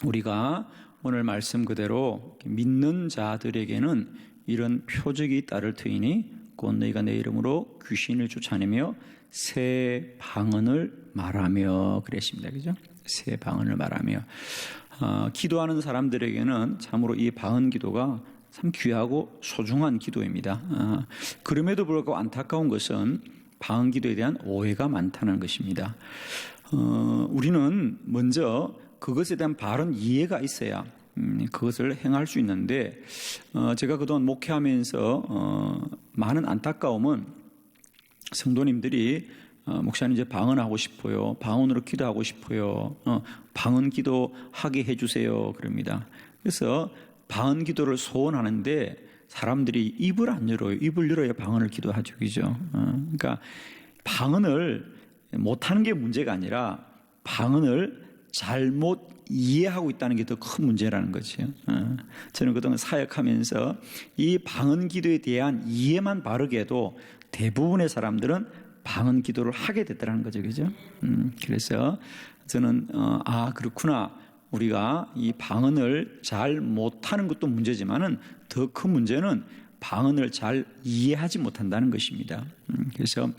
우리가 오늘 말씀 그대로 믿는 자들에게는 이런 표적이 따를 터이니 곧 너희가 내 이름으로 귀신을 쫓아내며 새 방언을 말하며 그랬습니다. 그죠? 새 방언을 말하며. 기도하는 사람들에게는 참으로 이 방언 기도가 참 귀하고 소중한 기도입니다. 그럼에도 불구하고 안타까운 것은 방언 기도에 대한 오해가 많다는 것입니다. 우리는 먼저 그것에 대한 바른 이해가 있어야 그것을 행할 수 있는데, 제가 그동안 목회하면서 많은 안타까움은 성도님들이 목사님 이제 방언하고 싶어요, 방언으로 기도하고 싶어요, 방언 기도하게 해주세요 그럽니다. 그래서 방언 기도를 소원하는데 사람들이 입을 안 열어요. 입을 열어야 방언을 기도하죠. 그죠? 그러니까 방언을 못하는 게 문제가 아니라 방언을 잘못 이해하고 있다는 게 더 큰 문제라는 거죠. 저는 그동안 사역하면서 이 방언 기도에 대한 이해만 바르게 해도 대부분의 사람들은 방언 기도를 하게 됐다는 거죠. 그죠? 그래서 저는 그렇구나. 우리가 이 방언을 잘 못하는 것도 문제지만은 더 큰 문제는 방언을 잘 이해하지 못한다는 것입니다. 그래서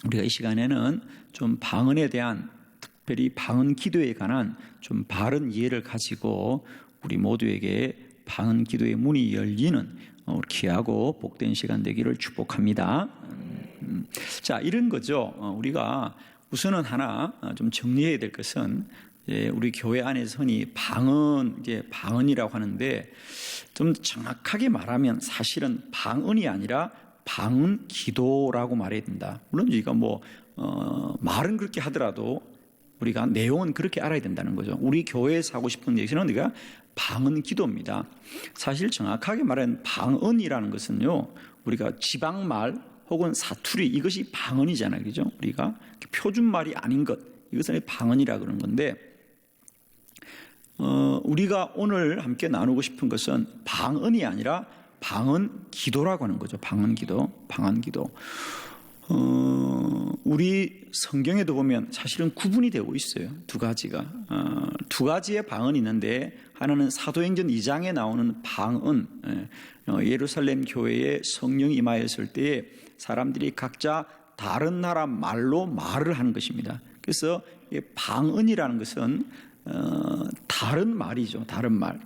우리가 이 시간에는 좀 방언에 대한, 특별히 방언 기도에 관한 좀 바른 이해를 가지고 우리 모두에게 방언 기도의 문이 열리는 귀하고 복된 시간 되기를 축복합니다. 자, 이런 거죠. 우리가 우선은 하나 좀 정리해야 될 것은, 우리 교회 안에서 흔히 방언이라고 하는데, 좀 정확하게 말하면 사실은 방언이 아니라 방언 기도라고 말해야 된다. 물론 우리가 말은 그렇게 하더라도 우리가 내용은 그렇게 알아야 된다는 거죠. 우리 교회에서 하고 싶은 얘기는 우리가 방언 기도입니다. 사실 정확하게 말하면 방언이라는 것은요, 우리가 지방말 혹은 사투리, 이것이 방언이잖아요. 그죠? 우리가 표준말이 아닌 것, 이것을 방언이라 그러는 건데, 우리가 오늘 함께 나누고 싶은 것은 방언이 아니라 방언 기도라고 하는 거죠. 방언 기도. 우리 성경에도 보면 사실은 구분이 되고 있어요. 두 가지의 방언이 있는데, 하나는 사도행전 2장에 나오는 방언, 예루살렘 교회에 성령이 임하였을 때에 사람들이 각자 다른 나라 말로 말을 하는 것입니다. 그래서 방언이라는 것은 다른 말이죠. 다른 말.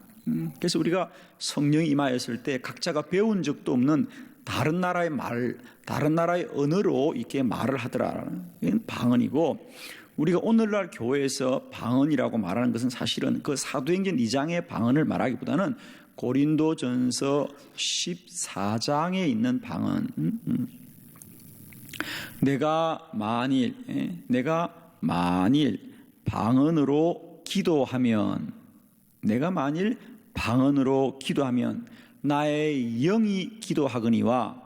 그래서 우리가 성령이 임하였을 때 각자가 배운 적도 없는 다른 나라의 말, 다른 나라의 언어로 이렇게 말을 하더라라는 방언이고, 우리가 오늘날 교회에서 방언이라고 말하는 것은 사실은 그 사도행전 2장의 방언을 말하기보다는 고린도전서 14장에 있는 방언. 내가 만일 방언으로 기도하면, 나의 영이 기도하거니와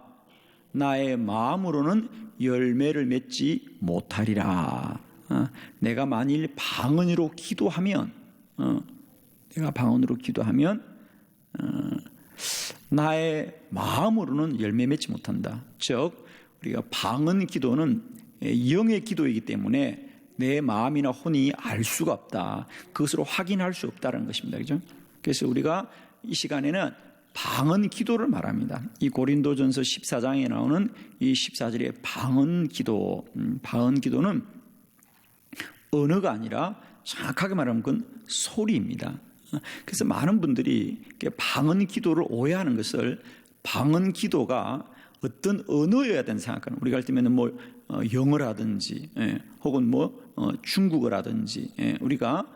나의 마음으로는 열매를 맺지 못하리라. 내가 만일 방언으로 기도하면, 나의 마음으로는 열매 맺지 못한다. 즉 우리가 방언 기도는 영의 기도이기 때문에 내 마음이나 혼이 알 수가 없다. 그것으로 확인할 수 없다는 것입니다. 그죠? 그래서 우리가 이 시간에는 방언 기도를 말합니다. 이 고린도전서 14장에 나오는 이 14절의 방언 기도는 언어가 아니라 정확하게 말하면 그건 소리입니다. 그래서 많은 분들이 방언 기도를 오해하는 것을, 방언 기도가 어떤 언어여야 된다 생각하는, 우리가 할 때면 영어라든지 혹은 중국어라든지 우리가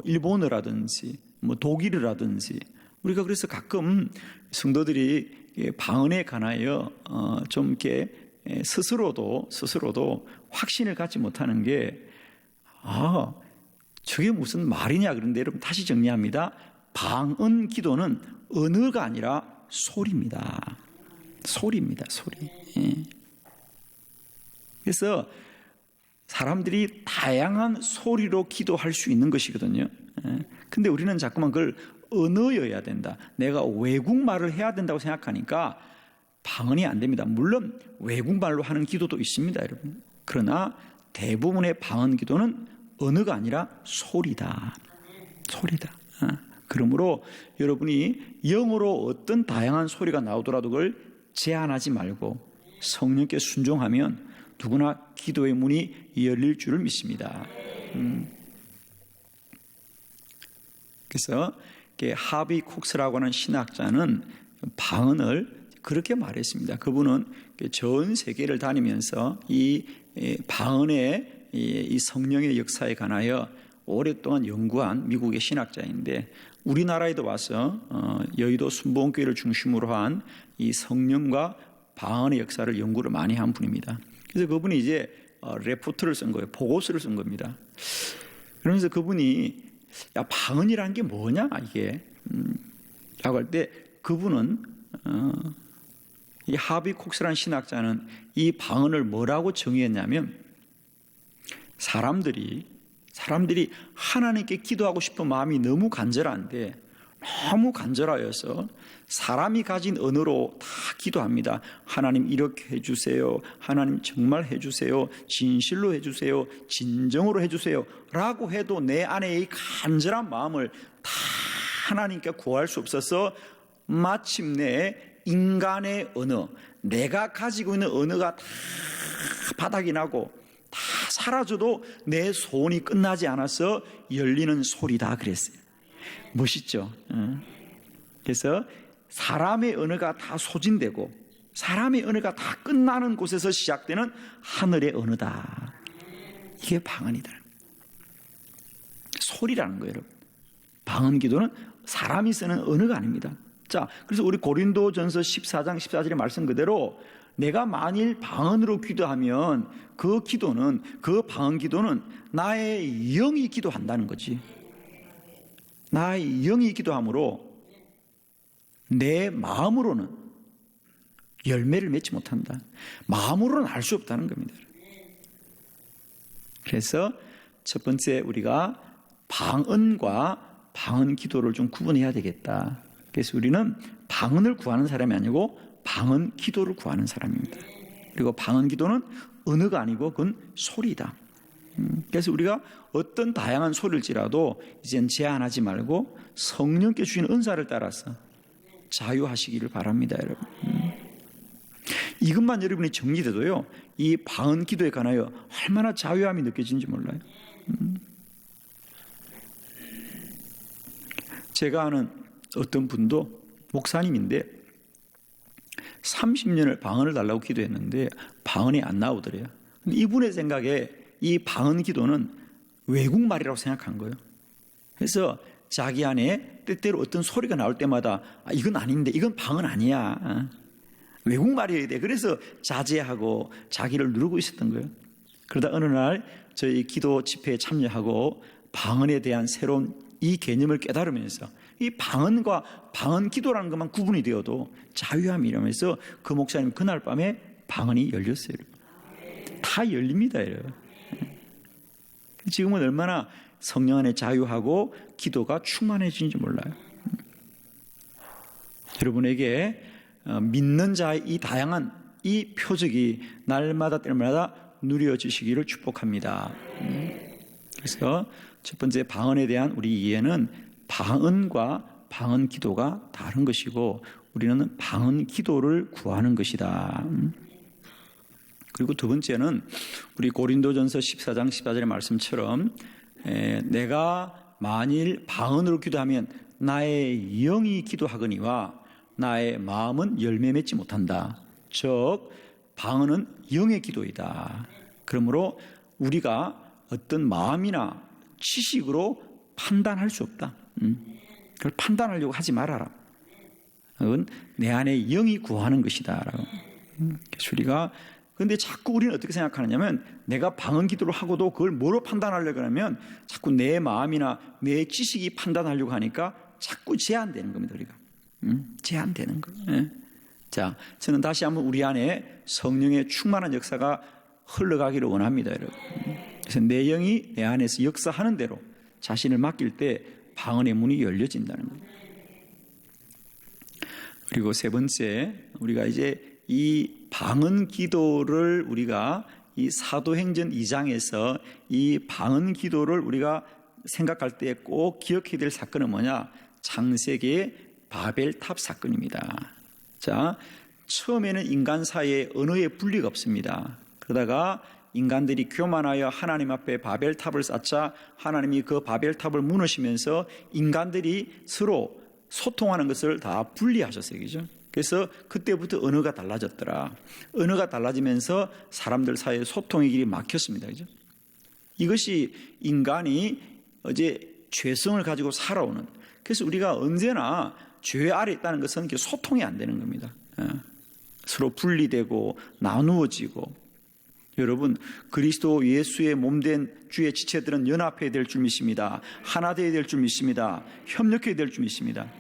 일본어라든지 독일어라든지, 우리가 그래서 가끔 성도들이 방언에 관하여 좀 이렇게 스스로도 확신을 갖지 못하는 게, 저게 무슨 말이냐 그런데, 여러분 다시 정리합니다. 방언 기도는 언어가 아니라 소리입니다. 소리. 그래서 사람들이 다양한 소리로 기도할 수 있는 것이거든요. 근데 우리는 자꾸만 그걸 언어여야 된다, 내가 외국말을 해야 된다고 생각하니까 방언이 안 됩니다. 물론 외국말로 하는 기도도 있습니다, 여러분. 그러나 대부분의 방언 기도는 언어가 아니라 소리다. 소리다. 그러므로 여러분이 영어로 어떤 다양한 소리가 나오더라도 그걸 제한하지 말고 성령께 순종하면 누구나 기도의 문이 열릴 줄을 믿습니다. 그래서 하비 콕스라고 하는 신학자는 방언을 그렇게 말했습니다. 그분은 전 세계를 다니면서 이 방언의 이 성령의 역사에 관하여 오랫동안 연구한 미국의 신학자인데 우리나라에도 와서 여의도 순복음교회를 중심으로 한 이 성령과 방언의 역사를 연구를 많이 한 분입니다. 그래서 그분이 이제 레포트를 쓴 거예요. 보고서를 쓴 겁니다. 그러면서 그분이 야 방언이라는 게 뭐냐 이게 라고 할 때 그분은 이 하비 콕스라는 신학자는 이 방언을 뭐라고 정의했냐면 사람들이 하나님께 기도하고 싶은 마음이 너무 간절한데 너무 간절하여서 사람이 가진 언어로 다 기도합니다. 하나님 이렇게 해주세요. 하나님 정말 해주세요. 진실로 해주세요. 진정으로 해주세요. 라고 해도 내 안에 이 간절한 마음을 다 하나님께 구할 수 없어서 마침내 인간의 언어, 내가 가지고 있는 언어가 다 바닥이 나고 다 사라져도 내 소원이 끝나지 않아서 열리는 소리다 그랬어요. 멋있죠? 그래서 사람의 언어가 다 소진되고 사람의 언어가 다 끝나는 곳에서 시작되는 하늘의 언어다. 이게 방언이다. 소리라는 거예요, 여러분. 방언 기도는 사람이 쓰는 언어가 아닙니다. 자, 그래서 우리 고린도전서 14장 14절의 말씀 그대로 내가 만일 방언으로 기도하면 그 방언 기도는 나의 영이 기도한다는 거지. 나의 영이 기도함으로 내 마음으로는 열매를 맺지 못한다. 마음으로는 알 수 없다는 겁니다. 그래서 첫 번째 우리가 방언과 방언 기도를 좀 구분해야 되겠다. 그래서 우리는 방언을 구하는 사람이 아니고 방언 기도를 구하는 사람입니다. 그리고 방언 기도는 언어가 아니고 그건 소리다. 그래서 우리가 어떤 다양한 소리일지라도 이젠 제한하지 말고 성령께 주신 은사를 따라서 자유하시기를 바랍니다, 여러분. 이것만 여러분이 정리돼도요, 이 방언 기도에 관하여 얼마나 자유함이 느껴지는지 몰라요. 제가 아는 어떤 분도 목사님인데 30년을 방언을 달라고 기도했는데 방언이 안 나오더래요. 근데 이분의 생각에 이 방언 기도는 외국말이라고 생각한 거예요. 그래서 자기 안에 때때로 어떤 소리가 나올 때마다 이건 아닌데 이건 방언 아니야. 외국말이어야 돼. 그래서 자제하고 자기를 누르고 있었던 거예요. 그러다 어느 날 저희 기도 집회에 참여하고 방언에 대한 새로운 이 개념을 깨달으면서 이 방언과 방언 기도라는 것만 구분이 되어도 자유함이 이러면서 그 목사님 그날 밤에 방언이 열렸어요. 다 열립니다. 지금은 얼마나 성령 안에 자유하고 기도가 충만해지는지 몰라요. 여러분에게 믿는 자의 이 다양한 이 표적이 날마다 때마다 누려지시기를 축복합니다. 그래서 첫 번째 방언에 대한 우리 이해는 방언과 방언 기도가 다른 것이고 우리는 방언 기도를 구하는 것이다. 그리고 두 번째는 우리 고린도전서 14장 14절의 말씀처럼 내가 만일 방언으로 기도하면 나의 영이 기도하거니와 나의 마음은 열매 맺지 못한다. 즉 방언은 영의 기도이다. 그러므로 우리가 어떤 마음이나 지식으로 판단할 수 없다. 그걸 판단하려고 하지 말아라. 그건 내 안에 영이 구하는 것이다. 우리가 그런데 자꾸 우리는 어떻게 생각하느냐면 내가 방언 기도를 하고도 그걸 뭐로 판단하려고 하면 자꾸 내 마음이나 내 지식이 판단하려고 하니까 자꾸 제한되는 겁니다. 우리가 제한되는 거예요. 자, 저는 다시 한번 우리 안에 성령의 충만한 역사가 흘러가기를 원합니다, 여러분. 그래서 내 영이 내 안에서 역사하는 대로 자신을 맡길 때 방언의 문이 열려진다는 거예요. 그리고 세 번째, 우리가 이제 이 방언 기도를 우리가 이 사도행전 2장에서 이 방언 기도를 우리가 생각할 때 꼭 기억해야 될 사건은 뭐냐? 창세기의 바벨탑 사건입니다. 자, 처음에는 인간 사이에 언어의 분리가 없습니다. 그러다가 인간들이 교만하여 하나님 앞에 바벨탑을 쌓자 하나님이 그 바벨탑을 무너시면서 인간들이 서로 소통하는 것을 다 분리하셨어요. 그죠? 그래서 그때부터 언어가 달라졌더라. 언어가 달라지면서 사람들 사이에 소통의 길이 막혔습니다. 그죠? 이것이 인간이 이제 죄성을 가지고 살아오는, 그래서 우리가 언제나 죄 아래 있다는 것은 소통이 안 되는 겁니다. 서로 분리되고 나누어지고. 여러분, 그리스도 예수의 몸된 주의 지체들은 연합해야 될 줄 믿습니다. 하나 되어야 될 줄 믿습니다. 협력해야 될 줄 믿습니다.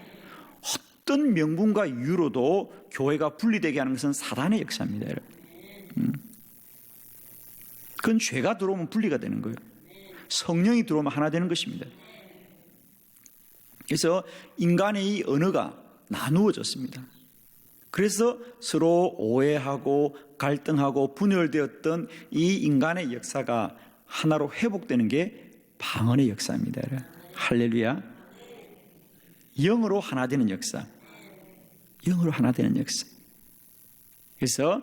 어떤 명분과 이유로도 교회가 분리되게 하는 것은 사단의 역사입니다. 여러분. 그건 죄가 들어오면 분리가 되는 거예요. 성령이 들어오면 하나 되는 것입니다. 그래서 인간의 이 언어가 나누어졌습니다. 그래서 서로 오해하고 갈등하고 분열되었던 이 인간의 역사가 하나로 회복되는 게 방언의 역사입니다. 할렐루야. 영으로 하나 되는 역사. 영으로 하나 되는 역사. 그래서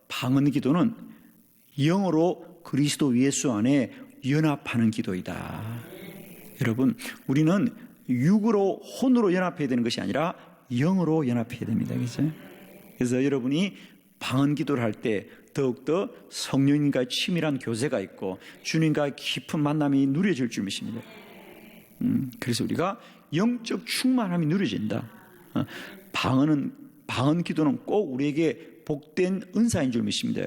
방언 기도는 영으로 그리스도 예수 안에 연합하는 기도이다. 여러분, 우리는 육으로 혼으로 연합해야 되는 것이 아니라 영으로 연합해야 됩니다. 그렇죠? 그래서 여러분이 방언 기도를 할 때 더욱더 성령님과의 치밀한 교제가 있고 주님과의 깊은 만남이 누려질 줄 믿습니다. 그래서 우리가 영적 충만함이 누려진다. 방언 기도는 꼭 우리에게 복된 은사인 줄 믿습니다.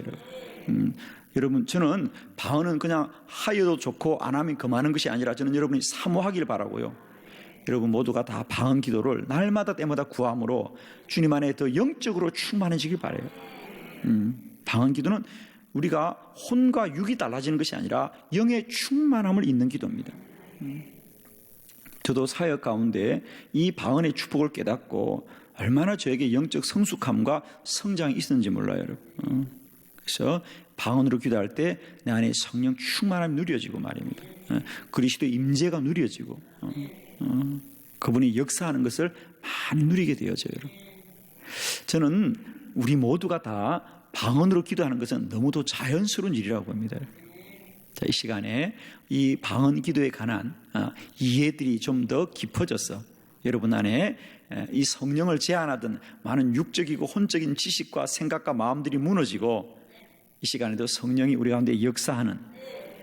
여러분, 저는 방언은 그냥 하여도 좋고 안 하면 그만한 것이 아니라 저는 여러분이 사모하길 바라고요. 여러분 모두가 다 방언 기도를 날마다 때마다 구함으로 주님 안에 더 영적으로 충만해지길 바라요. 방언 기도는 우리가 혼과 육이 달라지는 것이 아니라 영의 충만함을 잇는 기도입니다. 저도 사역 가운데 이 방언의 축복을 깨닫고 얼마나 저에게 영적 성숙함과 성장이 있었는지 몰라요. 여러분. 그래서 방언으로 기도할 때 내 안에 성령 충만함이 누려지고 말입니다. 그리스도 임재가 누려지고 그분이 역사하는 것을 많이 누리게 되어져요. 저는 우리 모두가 다 방언으로 기도하는 것은 너무도 자연스러운 일이라고 봅니다. 자, 이 시간에 이 방언 기도에 관한 이해들이 좀 더 깊어져서 여러분 안에 이 성령을 제한하던 많은 육적이고 혼적인 지식과 생각과 마음들이 무너지고 이 시간에도 성령이 우리 가운데 역사하는,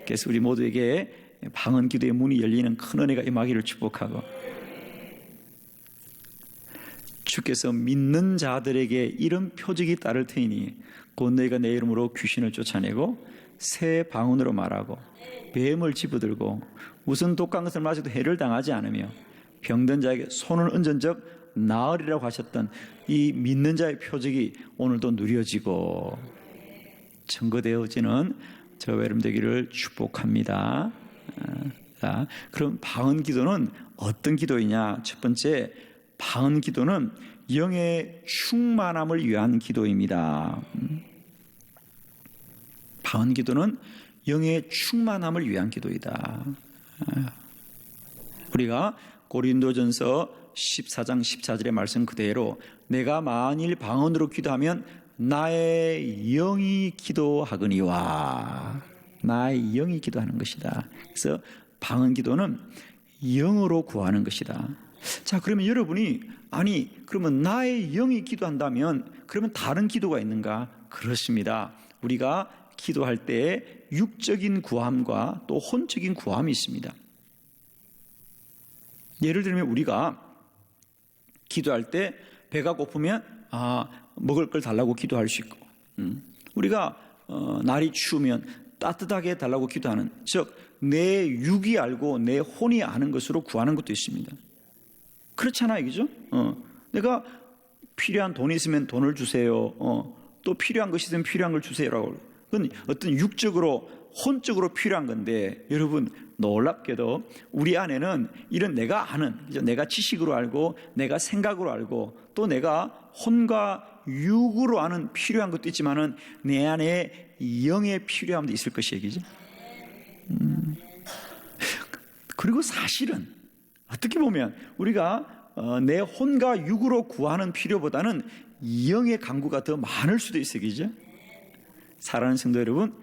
그래서 우리 모두에게 방언 기도의 문이 열리는 큰 은혜가 임하기를 축복하고, 주께서 믿는 자들에게 이런 표적이 따를 테니 곧 너희가 내 이름으로 귀신을 쫓아내고 새 방언으로 말하고 뱀을 집어들고 무슨 독한 것을 맞아도 해를 당하지 않으며 병든 자에게 손을 얹은 적 나으리라고 하셨던 이 믿는 자의 표적이 오늘도 누려지고 증거되어지는 저와 여러분 되기를 축복합니다. 자, 그럼 방언 기도는 어떤 기도이냐? 첫 번째, 방언 기도는 영의 충만함을 위한 기도입니다. 방언 기도는 영의 충만함을 위한 기도이다. 우리가 고린도전서 14장 14절의 말씀 그대로 내가 만일 방언으로 기도하면 나의 영이 기도하거니와, 나의 영이 기도하는 것이다. 그래서 방언 기도는 영으로 구하는 것이다. 자, 그러면 여러분이 그러면 나의 영이 기도한다면 그러면 다른 기도가 있는가? 그렇습니다. 우리가 기도할 때 육적인 구함과 또 혼적인 구함이 있습니다. 예를 들면 우리가 기도할 때 배가 고프면 먹을 걸 달라고 기도할 수 있고, 우리가 날이 추우면 따뜻하게 달라고 기도하는, 즉 내 육이 알고 내 혼이 아는 것으로 구하는 것도 있습니다. 그렇잖아요, 그죠? 내가 필요한 돈이 있으면 돈을 주세요. 또 필요한 것이 있으면 필요한 걸 주세요라고. 그건 어떤 육적으로 혼적으로 필요한 건데, 여러분 놀랍게도 우리 안에는 이런 내가 아는, 내가 지식으로 알고 내가 생각으로 알고 또 내가 혼과 육으로 아는 필요한 것도 있지만은 내 안에 영의 필요함도 있을 것이에요, 그죠? 그리고 사실은 어떻게 보면 우리가 내 혼과 육으로 구하는 필요보다는 영의 간구가 더 많을 수도 있어요. 그죠? 사랑하는 성도 여러분,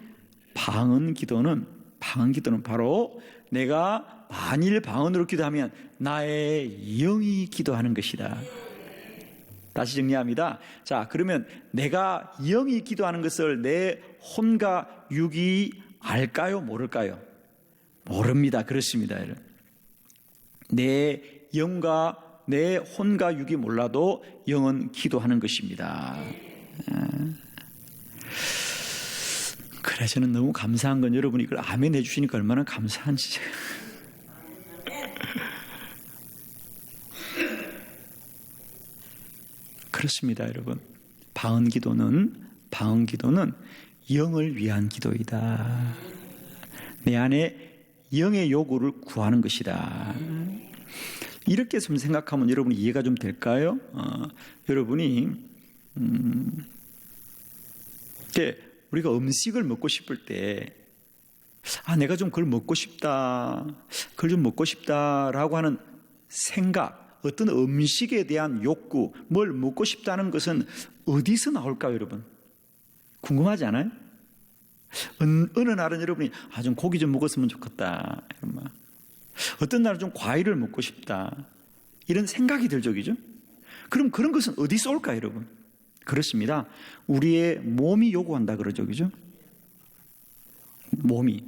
방언 기도는 바로 내가 만일 방언으로 기도하면 나의 영이 기도하는 것이다. 다시 정리합니다. 자, 그러면 내가 영이 기도하는 것을 내 혼과 육이 알까요? 모를까요? 모릅니다. 그렇습니다. 내 영과 내 혼과 육이 몰라도 영은 기도하는 것입니다. 그래, 저는 너무 감사한 건 여러분이 이걸 아멘 해주시니까 얼마나 감사한지. 그렇습니다, 여러분. 방언 기도는 영을 위한 기도이다. 내 안에 영의 요구를 구하는 것이다. 이렇게 좀 생각하면 여러분이 이해가 좀 될까요? 여러분이 우리가 음식을 먹고 싶을 때 내가 좀 그걸 먹고 싶다라고 하는 생각, 어떤 음식에 대한 욕구, 뭘 먹고 싶다는 것은 어디서 나올까요, 여러분? 궁금하지 않아요? 어느 날은 여러분이 좀 고기 좀 먹었으면 좋겠다, 어떤 날은 좀 과일을 먹고 싶다, 이런 생각이 들죠, 그죠? 그럼 그런 것은 어디서 올까요, 여러분? 그렇습니다. 우리의 몸이 요구한다 그러죠, 그죠? 몸이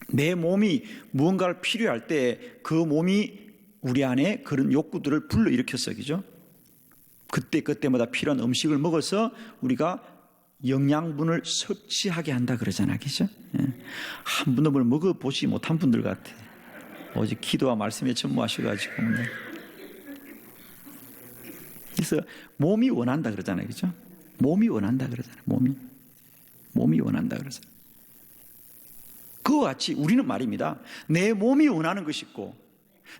내 몸이 무언가를 필요할 때 그 몸이 우리 안에 그런 욕구들을 불러일으켰어요, 그죠? 그때마다 필요한 음식을 먹어서 우리가 영양분을 섭취하게 한다 그러잖아요, 그죠? 한 번도 뭘 먹어보지 못한 분들 같아. 오직 기도와 말씀에 전무하셔가지고. 그래서 몸이 원한다 그러잖아요, 그죠? 몸이 원한다 그러잖아요, 몸이 원한다 그러잖아요. 그와 같이 우리는 말입니다. 내 몸이 원하는 것이 있고,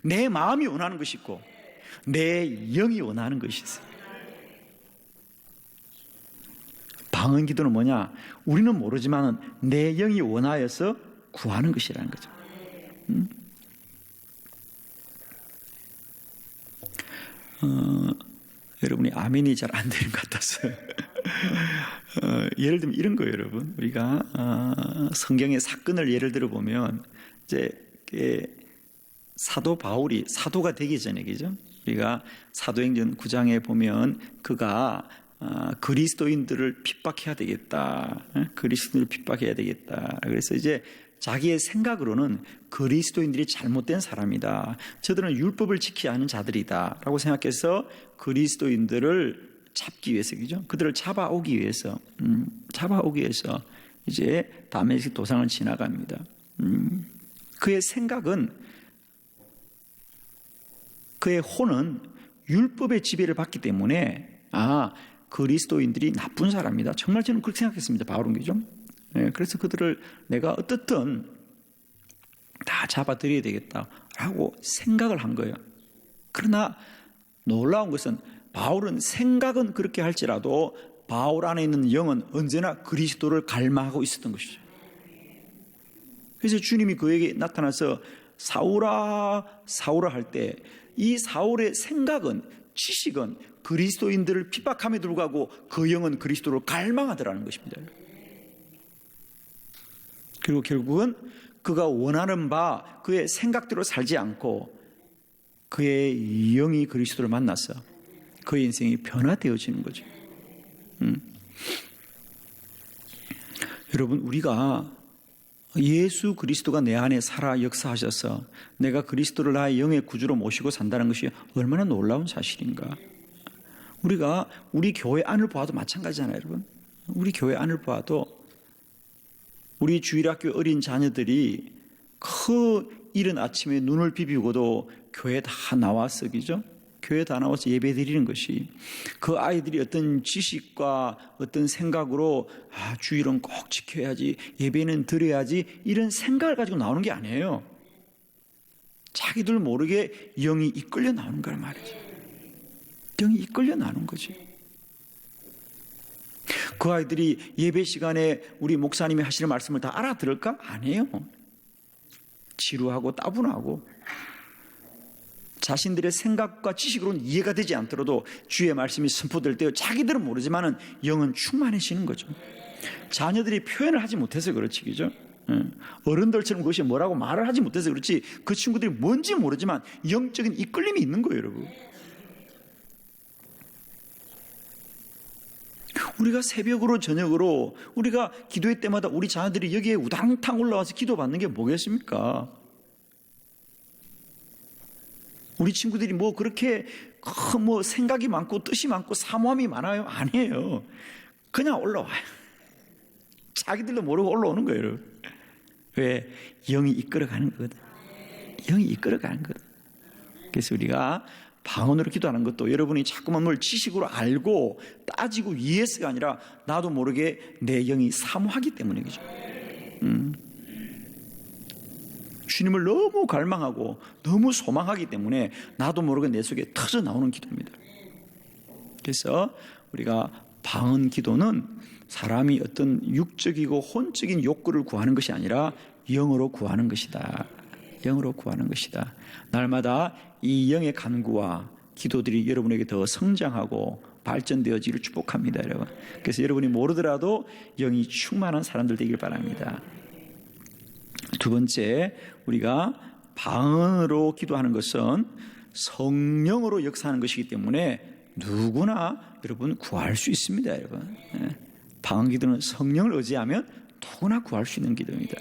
내 마음이 원하는 것이 있고, 내 영이 원하는 것이 있어요. 방언 기도는 뭐냐? 우리는 모르지만 내 영이 원하여서 구하는 것이라는 거죠. 여러분이 아멘이 잘 안 되는 것 같아서 예를 들면 이런 거예요, 여러분. 우리가 성경의 사건을 예를 들어 보면 이제 사도 바울이 사도가 되기 전에, 그죠? 우리가 사도행전 9장에 보면 그가 그리스도인들을 핍박해야 되겠다. 그리스도인들을 핍박해야 되겠다. 그래서 이제 자기의 생각으로는 그리스도인들이 잘못된 사람이다. 저들은 율법을 지키지 않은 자들이다. 라고 생각해서 그리스도인들을 잡기 위해서, 그죠? 그들을 잡아오기 위해서 이제 다메섹 도상을 지나갑니다. 그의 생각은, 그의 혼은 율법의 지배를 받기 때문에 그리스도인들이 나쁜 사람이다. 정말 저는 그렇게 생각했습니다. 바울은, 그죠? 그래서 그들을 내가 어떻든 다 잡아들여야 되겠다라고 생각을 한 거예요. 그러나 놀라운 것은 바울은 생각은 그렇게 할지라도 바울 안에 있는 영은 언제나 그리스도를 갈망하고 있었던 것이죠. 그래서 주님이 그에게 나타나서 사울아 할 때 이 사울의 생각은, 지식은 그리스도인들을 핍박함에도 불구하고 그 영은 그리스도를 갈망하더라는 것입니다. 그리고 결국은 그가 원하는 바 그의 생각대로 살지 않고 그의 영이 그리스도를 만나서 그의 인생이 변화되어지는 거죠. 여러분, 우리가 예수 그리스도가 내 안에 살아 역사하셔서 내가 그리스도를 나의 영의 구주로 모시고 산다는 것이 얼마나 놀라운 사실인가. 우리가 우리 교회 안을 보아도 마찬가지잖아요, 여러분. 우리 교회 안을 보아도 우리 주일학교 어린 자녀들이 그 이른 아침에 눈을 비비고도 교회 다 나와서, 그죠? 교회 다 나와서 예배 드리는 것이, 그 아이들이 어떤 지식과 어떤 생각으로 주일은 꼭 지켜야지, 예배는 드려야지, 이런 생각을 가지고 나오는 게 아니에요. 자기들 모르게 영이 이끌려 나오는 거란 말이죠. 영이 이끌려 나오는 거지. 그 아이들이 예배 시간에 우리 목사님이 하시는 말씀을 다 알아들을까? 아니에요. 지루하고 따분하고 자신들의 생각과 지식으로는 이해가 되지 않더라도 주의 말씀이 선포될 때 자기들은 모르지만은 영은 충만해지는 거죠. 자녀들이 표현을 하지 못해서 그렇지, 그죠? 어른들처럼 그것이 뭐라고 말을 하지 못해서 그렇지 그 친구들이 뭔지 모르지만 영적인 이끌림이 있는 거예요, 여러분. 우리가 새벽으로 저녁으로 우리가 기도회 때마다 우리 자녀들이 여기에 우당탕 올라와서 기도받는 게 뭐겠습니까? 우리 친구들이 뭐 그렇게 뭐 생각이 많고 뜻이 많고 사모함이 많아요? 아니에요. 그냥 올라와요. 자기들도 모르고 올라오는 거예요, 여러분. 왜? 영이 이끌어가는 거거든. 영이 이끌어가는 거거든. 그래서 우리가 방언으로 기도하는 것도 여러분이 자꾸만 뭘 지식으로 알고 따지고 이해해서가 아니라 나도 모르게 내 영이 사모하기 때문이죠. 주님을 너무 갈망하고 너무 소망하기 때문에 나도 모르게 내 속에 터져 나오는 기도입니다. 그래서 우리가 방언 기도는 사람이 어떤 육적이고 혼적인 욕구를 구하는 것이 아니라 영으로 구하는 것이다. 영으로 구하는 것이다. 날마다 이 영의 간구와 기도들이 여러분에게 더 성장하고 발전되어지기를 축복합니다, 여러분. 그래서 여러분이 모르더라도 영이 충만한 사람들 되길 바랍니다. 두 번째, 우리가 방언으로 기도하는 것은 성령으로 역사하는 것이기 때문에 누구나 여러분 구할 수 있습니다, 여러분. 방언 기도는 성령을 의지하면 누구나 구할 수 있는 기도입니다.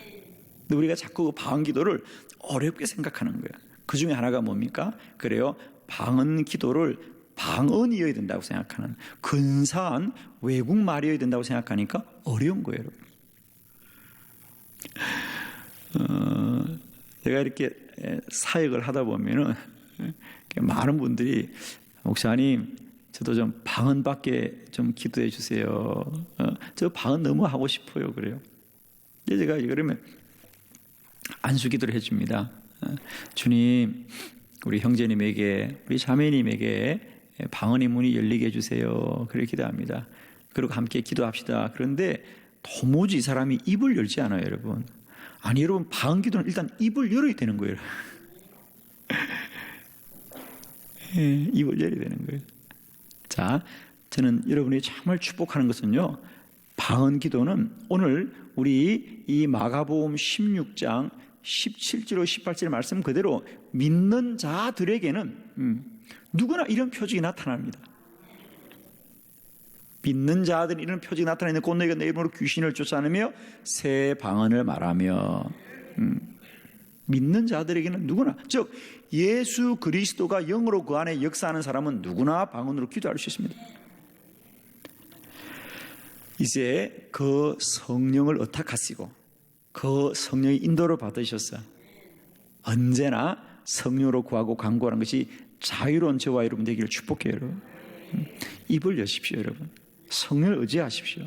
근데 우리가 자꾸 방언 기도를 어렵게 생각하는 거예요. 그 중에 하나가 뭡니까? 그래요. 방언 기도를 방언이어야 된다고 생각하는 근사한 외국말이어야 된다고 생각하니까 어려운 거예요, 여러분. 제가 이렇게 사역을 하다 보면은 많은 분들이 목사님 저도 좀 방언밖에 좀 기도해 주세요. 저 방언 너무 하고 싶어요. 그래요. 제가 그러면 안수 기도를 해줍니다. 주님, 우리 형제님에게, 우리 자매님에게 방언의 문이 열리게 해주세요. 그렇게 기도합니다. 그리고 함께 기도합시다. 그런데 도무지 이 사람이 입을 열지 않아요, 여러분. 아니, 여러분, 방언 기도는 일단 입을 열어야 되는 거예요. 입을 열어야 되는 거예요. 자, 저는 여러분이 정말 축복하는 것은요, 방언 기도는 오늘 우리 이 마가복음 16장 17절 18절 말씀 그대로 믿는 자들에게는 누구나 이런 표적이 나타납니다. 믿는 자들이 이런 표적이 나타나는데 곧 너희가 내 이름으로 귀신을 쫓아내며 새 방언을 말하며 믿는 자들에게는 누구나, 즉 예수 그리스도가 영으로 그 안에 역사하는 사람은 누구나 방언으로 기도할 수 있습니다. 이제 그 성령을 의탁하시고 그 성령의 인도를 받으셔서 언제나 성령으로 구하고 간구하는 것이 자유로운 저와 여러분 되기를 축복해요, 여러분. 입을 여십시오, 여러분. 성령을 의지하십시오.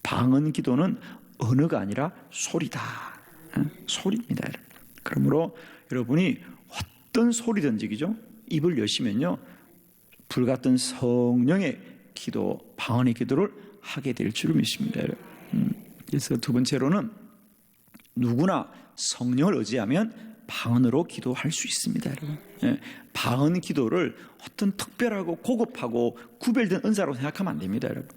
방언 기도는 언어가 아니라 소리다. 소리입니다, 여러분. 그러므로 여러분이 어떤 소리든지, 그죠? 입을 여시면요, 불같은 성령의 기도, 방언의 기도를 하게 될 줄 믿습니다, 여러분. 그래서 두 번째로는 누구나 성령을 의지하면 방언으로 기도할 수 있습니다, 여러분. 방언 기도를 어떤 특별하고 고급하고 구별된 은사로 생각하면 안 됩니다, 여러분.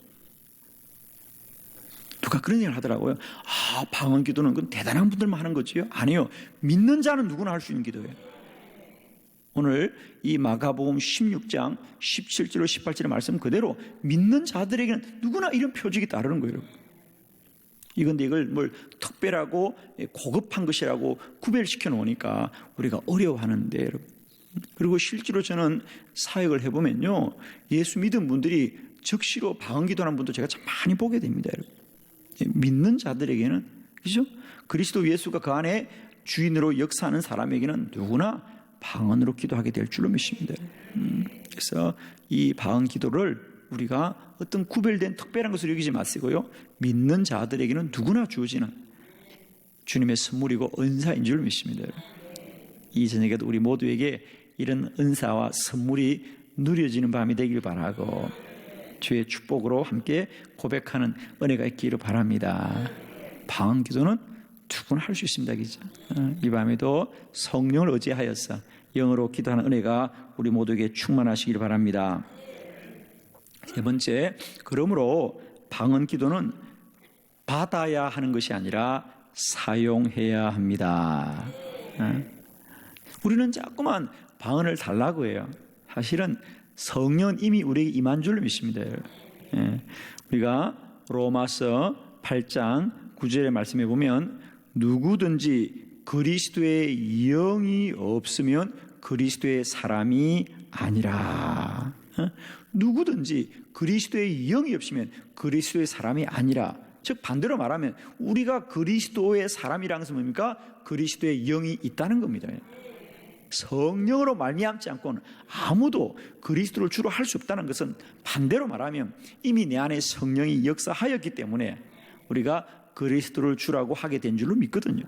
누가 그런 얘기를 하더라고요. 방언 기도는 그건 대단한 분들만 하는 거지요? 아니요. 믿는 자는 누구나 할 수 있는 기도예요. 오늘 이 마가복음 16장 17절 18절의 말씀 그대로 믿는 자들에게는 누구나 이런 표적이 따르는 거예요, 여러분. 이건데 이걸 뭘 특별하고 고급한 것이라고 구별시켜 놓으니까 우리가 어려워하는데, 여러분. 그리고 실제로 저는 사역을 해보면요, 예수 믿은 분들이 적시로 방언 기도하는 분도 제가 참 많이 보게 됩니다, 여러분. 믿는 자들에게는, 그죠? 그리스도 예수가 그 안에 주인으로 역사하는 사람에게는 누구나 방언으로 기도하게 될 줄로 믿습니다. 그래서 이 방언 기도를 우리가 어떤 구별된 특별한 것으로 여기지 마시고요, 믿는 자들에게는 누구나 주어지는 주님의 선물이고 은사인 줄 믿습니다. 이 저녁에도 우리 모두에게 이런 은사와 선물이 누려지는 밤이 되길 바라고 주의 축복으로 함께 고백하는 은혜가 있기를 바랍니다. 방언 기도는 충분히 할 수 있습니다. 그죠? 이 밤에도 성령을 의지하여서 영어로 기도하는 은혜가 우리 모두에게 충만하시길 바랍니다. 세 번째, 그러므로 방언 기도는 받아야 하는 것이 아니라 사용해야 합니다. 우리는 자꾸만 방언을 달라고 해요. 사실은 성령은 이미 우리에게 임한 줄로 믿습니다. 우리가 로마서 8장 9절의 말씀에 보면 누구든지 그리스도의 영이 없으면 그리스도의 사람이 아니라, 누구든지 그리스도의 영이 없으면 그리스도의 사람이 아니라, 즉 반대로 말하면 우리가 그리스도의 사람이라는 것은 뭡니까? 그리스도의 영이 있다는 겁니다. 성령으로 말미암지 않고는 아무도 그리스도를 주로 할 수 없다는 것은 반대로 말하면 이미 내 안에 성령이 역사하였기 때문에 우리가 그리스도를 주라고 하게 된 줄로 믿거든요.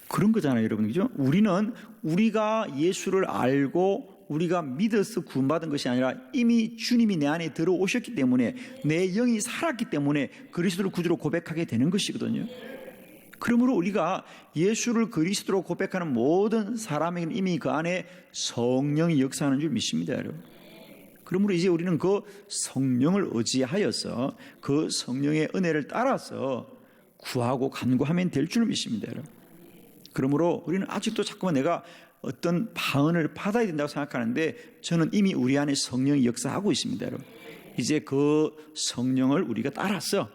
그런 거잖아요, 여러분. 그죠? 우리는 우리가 예수를 알고 우리가 믿어서 구원받은 것이 아니라 이미 주님이 내 안에 들어오셨기 때문에, 내 영이 살았기 때문에 그리스도를 구주로 고백하게 되는 것이거든요. 그러므로 우리가 예수를 그리스도로 고백하는 모든 사람에게는 이미 그 안에 성령이 역사하는 줄 믿습니다, 여러분. 그러므로 이제 우리는 그 성령을 의지하여서 그 성령의 은혜를 따라서 구하고 간구하면 될 줄 믿습니다, 여러분. 그러므로 우리는 아직도 자꾸만 내가 어떤 방언을 받아야 된다고 생각하는데, 저는 이미 우리 안에 성령이 역사하고 있습니다, 여러분. 이제 그 성령을 우리가 따라서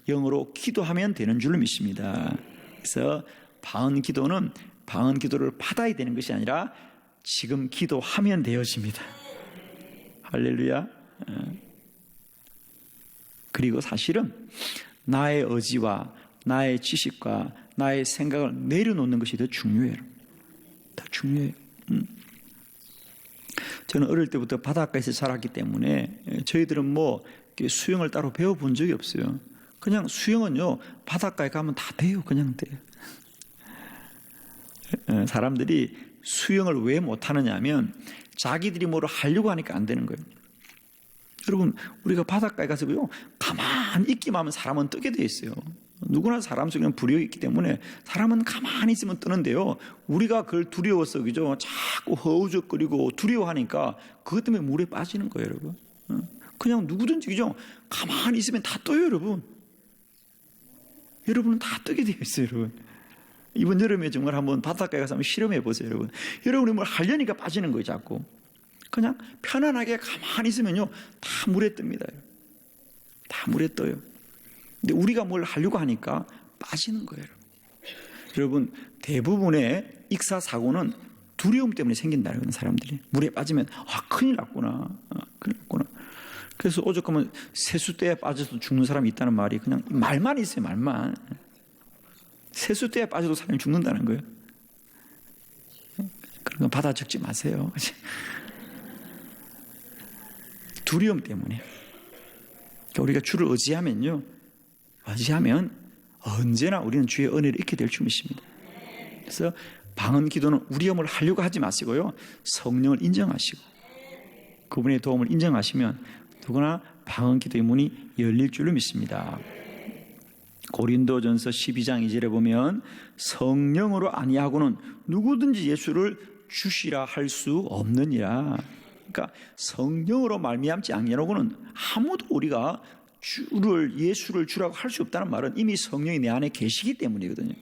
영어로 기도하면 되는 줄로 믿습니다. 그래서 방언 기도는 방언 기도를 받아야 되는 것이 아니라 지금 기도하면 되어집니다. 할렐루야. 그리고 사실은 나의 의지와 나의 지식과 나의 생각을 내려놓는 것이 더 중요해요. 더 중요해요. 저는 어릴 때부터 바닷가에서 자랐기 때문에 저희들은 뭐 수영을 따로 배워본 적이 없어요. 그냥 수영은요, 바닷가에 가면 다 돼요. 그냥 돼요. 사람들이 수영을 왜 못하느냐 하면 자기들이 뭐를 하려고 하니까 안 되는 거예요. 여러분, 우리가 바닷가에 가서 가만히 있기만 하면 사람은 뜨게 돼 있어요. 누구나 사람 속에는 불이 있기 때문에 사람은 가만히 있으면 뜨는데요, 우리가 그걸 두려워서, 그죠? 자꾸 허우적거리고 두려워하니까 그것 때문에 물에 빠지는 거예요, 여러분. 그냥 누구든지, 그죠? 가만히 있으면 다 떠요, 여러분. 여러분은 다 뜨게 되어 있어요, 여러분. 이번 여름에 정말 한번 바닷가에 가서 한번 실험해 보세요, 여러분. 여러분이 뭘 하려니까 빠지는 거예요, 자꾸. 그냥 편안하게 가만히 있으면요, 다 물에 뜹니다. 다 물에 떠요. 근데 우리가 뭘 하려고 하니까 빠지는 거예요, 여러분. 대부분의 익사 사고는 두려움 때문에 생긴다는 사람들이. 물에 빠지면 큰일 났구나, 큰일 났구나. 그래서 오죽하면 세수대에 빠져서 죽는 사람이 있다는 말이 그냥 말만 있어요, 말만. 세수대에 빠져도 사람이 죽는다는 거예요. 그런 거 받아 적지 마세요. 두려움 때문에. 그러니까 우리가 주를 의지하면 언제나 우리는 주의 은혜를 잊게 될 줄 믿습니다. 그래서 방언 기도는 우리 힘을 하려고 하지 마시고요, 성령을 인정하시고 그분의 도움을 인정하시면 누구나 방언 기도의 문이 열릴 줄로 믿습니다. 고린도전서 12장 2절에 보면 성령으로 아니하고는 누구든지 예수를 주시라 할 수 없느니라. 그러니까 성령으로 말미암지 아니하고는 아무도 우리가 예수를 주라고 할 수 없다는 말은 이미 성령이 내 안에 계시기 때문이거든요.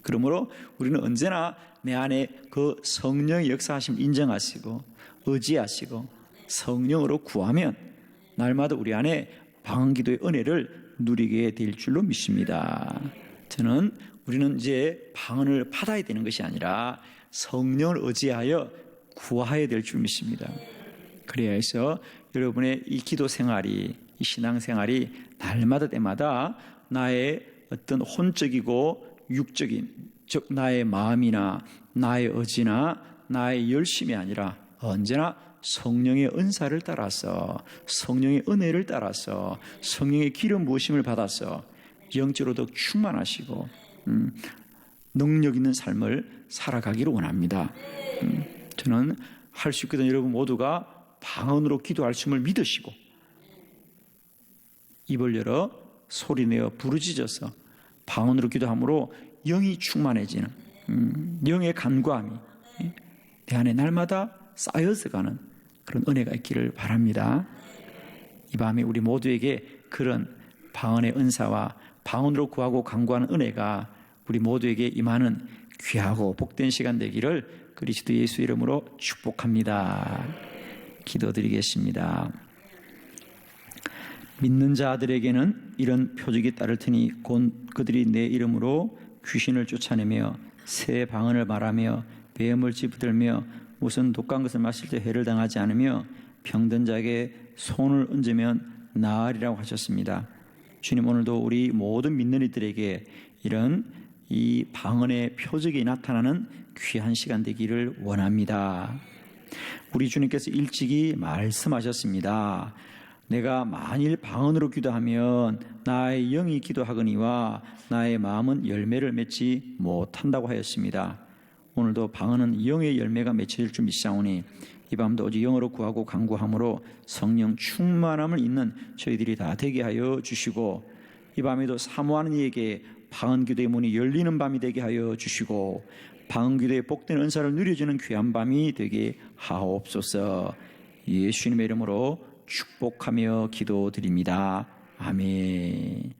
그러므로 우리는 언제나 내 안에 그 성령의 역사하심을 인정하시고 의지하시고 성령으로 구하면 날마다 우리 안에 방언 기도의 은혜를 누리게 될 줄로 믿습니다. 우리는 이제 방언을 받아야 되는 것이 아니라 성령을 의지하여 구하야 될 줄 믿습니다. 그래야 해서 여러분의 이 기도 생활이, 이 신앙 생활이 날마다 때마다 나의 어떤 혼적이고 육적인, 즉 나의 마음이나 나의 의지나 나의 열심이 아니라 언제나 성령의 은사를 따라서, 성령의 은혜를 따라서, 성령의 기름 부으심을 받아서 영적으로 더 충만하시고 능력 있는 삶을 살아가기를 원합니다. 저는 할 수 있거든. 여러분 모두가 방언으로 기도할 춤을 믿으시고 입을 열어 소리내어 부르짖어서 방언으로 기도함으로 영이 충만해지는 영의 간구함이 내 안에 날마다 쌓여서 가는 그런 은혜가 있기를 바랍니다. 이 밤에 우리 모두에게 그런 방언의 은사와 방언으로 구하고 간구하는 은혜가 우리 모두에게 임하는 귀하고 복된 시간 되기를 그리스도 예수 이름으로 축복합니다. 기도드리겠습니다. 믿는 자들에게는 이런 표적이 따를 테니 곧 그들이 내 이름으로 귀신을 쫓아내며 새 방언을 말하며 뱀을 짚들며 무슨 독한 것을 마실 때 해를 당하지 않으며 병든 자에게 손을 얹으면 나으리라고 하셨습니다. 주님, 오늘도 우리 모든 믿는 이들에게 이런 이 방언의 표적이 나타나는 귀한 시간 되기를 원합니다. 우리 주님께서 일찍이 말씀하셨습니다. 내가 만일 방언으로 기도하면 나의 영이 기도하거니와 나의 마음은 열매를 맺지 못한다고 하였습니다. 오늘도 방언은 영의 열매가 맺혀질 줄 믿사오니 이 밤도 오직 영으로 구하고 간구함으로 성령 충만함을 잇는 저희들이 다 되게 하여 주시고, 이 밤에도 사모하는 이에게 방언 기도의 문이 열리는 밤이 되게 하여 주시고, 방언 기도의 복된 은사를 누려주는 귀한 밤이 되게 하옵소서. 예수님의 이름으로 축복하며 기도드립니다. 아멘.